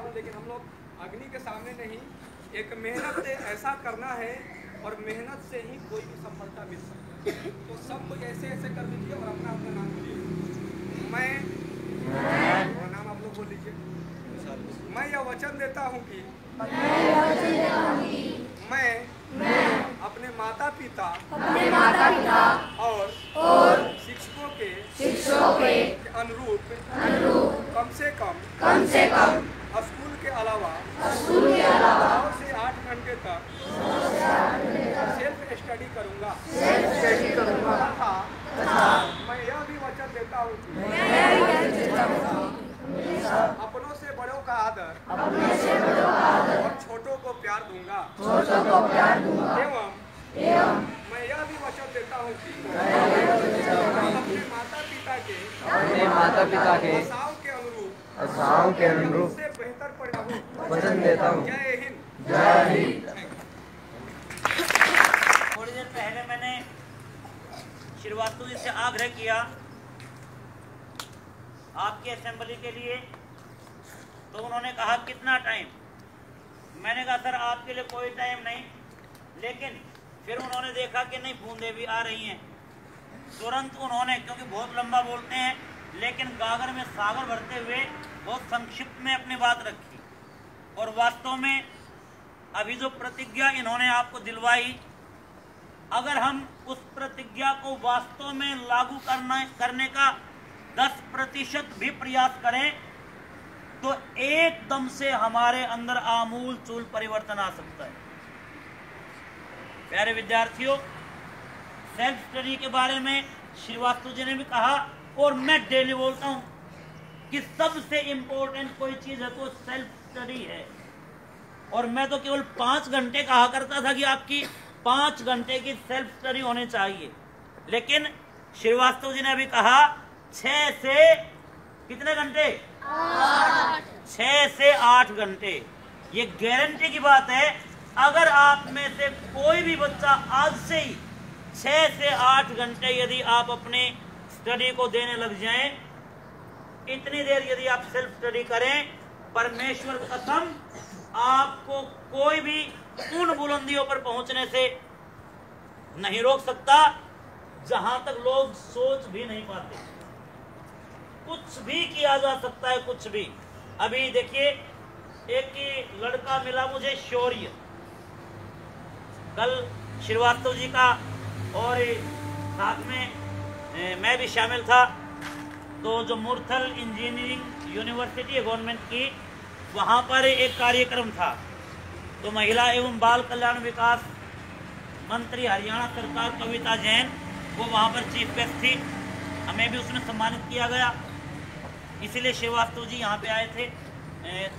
हूँ, लेकिन हम लोग अग्नि के सामने नहीं, एक मेहनत से ऐसा करना है और मेहनत से ही कोई भी सफलता मिल सकती है। तो सब कुछ ऐसे ऐसे कर लीजिए और अपना अपना नाम बोलिए। मैं नाम आप लोग बोल लीजिए। मैं यह वचन देता हूँ कि मैं अपने माता पिता और शिक्षकों के अनुरूप कम से कम स्कूल के अलावा 9 से 8 घंटे तक सेल्फ स्टडी करूँगा। मैं यह भी वचन देता हूँ कि अपनों से बड़ों का आदर और छोटों को प्यार दूंगा। एवं मैं यह भी वचन देता हूँ कि अपने माता पिता के आशाओं के अनुरूप से बेहतर परिणाम वचन देता हूँ। जय हिंद। जय हिंद। थोड़ी देर पहले मैंने श्रीवास्तव जी से आग्रह किया आपकी असेंबली के लिए, तो उन्होंने कहा कितना टाइम। मैंने कहा सर आपके लिए कोई टाइम नहीं, लेकिन फिर उन्होंने देखा कि नहीं बूंदें भी आ रही हैं, तुरंत उन्होंने, क्योंकि बहुत लंबा बोलते हैं लेकिन गागर में सागर भरते हुए बहुत संक्षिप्त में अपनी बात रखी। और वास्तव में अभी जो प्रतिज्ञा इन्होंने आपको दिलवाई, अगर हम उस प्रतिज्ञा को वास्तव में लागू करने का 10% भी प्रयास करें तो एकदम से हमारे अंदर आमूल चूल परिवर्तन आ सकता है। प्यारे विद्यार्थियों, सेल्फ स्टडी के बारे में श्रीवास्तव जी ने भी कहा और मैं डेली बोलता हूं कि सबसे इंपॉर्टेंट कोई चीज है तो सेल्फ स्टडी है। और मैं तो केवल 5 घंटे कहा करता था कि आपकी 5 घंटे की सेल्फ स्टडी होनी चाहिए, लेकिन श्रीवास्तव जी ने अभी कहा 6 से कितने घंटे? 6 से 8 घंटे। ये गारंटी की बात है, अगर आप में से कोई भी बच्चा आज से ही 6 से 8 घंटे यदि आप अपने स्टडी को देने लग जाएं, इतनी देर यदि आप सेल्फ स्टडी करें, परमेश्वर कसम आपको कोई भी उन बुलंदियों पर पहुंचने से नहीं रोक सकता जहां तक लोग सोच भी नहीं पाते। कुछ भी किया जा सकता है, कुछ भी। अभी देखिए, एक लड़का मिला मुझे शौर्य, कल श्रीवास्तव जी का और साथ में मैं भी शामिल था। तो जो मुरथल इंजीनियरिंग यूनिवर्सिटी है गवर्नमेंट की, वहाँ पर एक कार्यक्रम था। तो महिला एवं बाल कल्याण विकास मंत्री हरियाणा सरकार कविता जैन वो वहाँ पर चीफ गेस्ट थी, हमें भी उसमें सम्मानित किया गया। इसीलिए श्रीवास्तव जी यहाँ पे आए थे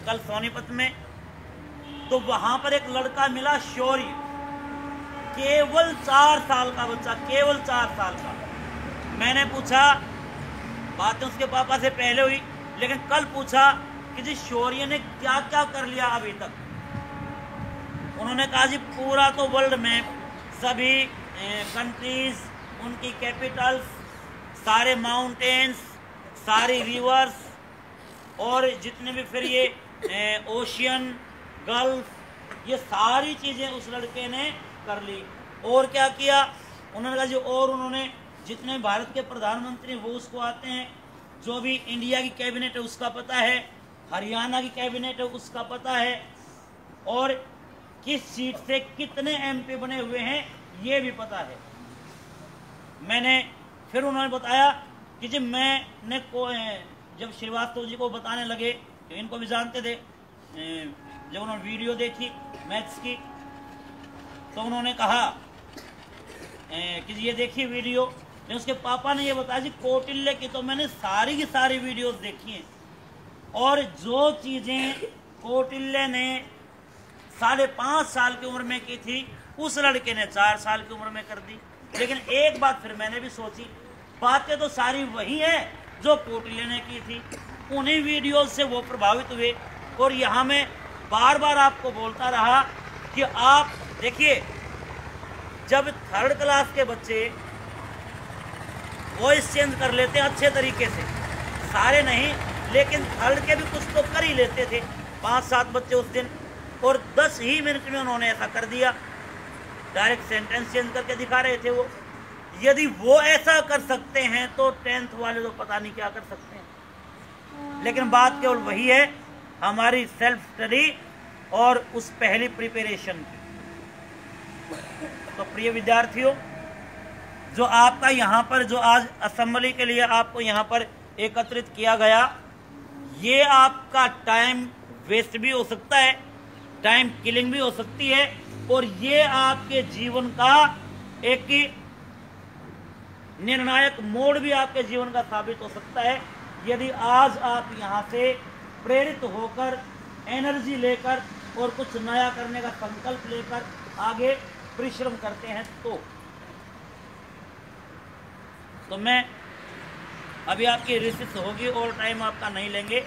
कल सोनीपत में। तो वहाँ पर एक लड़का मिला शौर्य, केवल 4 साल का बच्चा, केवल 4 साल का। मैंने पूछा, बातें उसके पापा से पहले हुई, लेकिन कल पूछा कि जी शौर्य ने क्या क्या कर लिया अभी तक। उन्होंने कहा जी पूरा तो वर्ल्ड में सभी कंट्रीज, उनकी कैपिटल्स, सारे माउंटेन्स, सारी रिवर्स और जितने भी फिर ये ओशियन, गल्फ, ये सारी चीज़ें उस लड़के ने कर ली। और क्या किया? उन्होंने कहा जी और उन्होंने जितने भारत के प्रधानमंत्री वो उसको आते हैं, जो भी इंडिया की कैबिनेट है उसका पता है, हरियाणा की कैबिनेट है उसका पता है, और किस सीट से कितने एमपी बने हुए हैं ये भी पता है। मैंने फिर उन्होंने बताया कि जी मैंने जब श्रीवास्तव जी को बताने लगे, तो इनको भी जानते थे, जब उन्होंने वीडियो देखी मैथ्स की, तो उन्होंने कहा कि ये देखिए वीडियो। लेकिन उसके पापा ने ये बताया जी कौटिल्य की तो मैंने सारी की सारी वीडियोस देखी हैं, और जो चीज़ें कौटिल्य ने 5.5 साल की उम्र में की थी, उस लड़के ने 4 साल की उम्र में कर दी। लेकिन एक बात फिर मैंने भी सोची, बातें तो सारी वही हैं जो कौटिल्य ने की थी, उन्हीं वीडियो से वो प्रभावित हुए। और यहाँ मैं बार बार आपको बोलता रहा कि आप देखिए, जब 3rd क्लास के बच्चे वॉइस चेंज कर लेते हैं अच्छे तरीके से, सारे नहीं लेकिन 3rd के भी कुछ तो कर ही लेते थे, 5-7 बच्चे उस दिन, और 10 ही मिनट में उन्होंने ऐसा कर दिया, डायरेक्ट सेंटेंस चेंज करके दिखा रहे थे वो। यदि वो ऐसा कर सकते हैं तो 10th वाले तो पता नहीं क्या कर सकते हैं। लेकिन बात केवल वही है, हमारी सेल्फ स्टडी और उस पहली प्रिपरेशन की। तो प्रिय विद्यार्थियों, जो आपका यहाँ पर जो आज असेंबली के लिए आपको यहाँ पर एकत्रित किया गया, ये आपका टाइम वेस्ट भी हो सकता है, टाइम किलिंग भी हो सकती है, और ये आपके जीवन का एक निर्णायक मोड़ भी आपके जीवन का साबित हो सकता है, यदि आज आप यहाँ से प्रेरित होकर, एनर्जी लेकर और कुछ नया करने का संकल्प लेकर आगे परिश्रम करते हैं। तो मैं अभी आपकी रिसिस होगी और टाइम आपका नहीं लेंगे।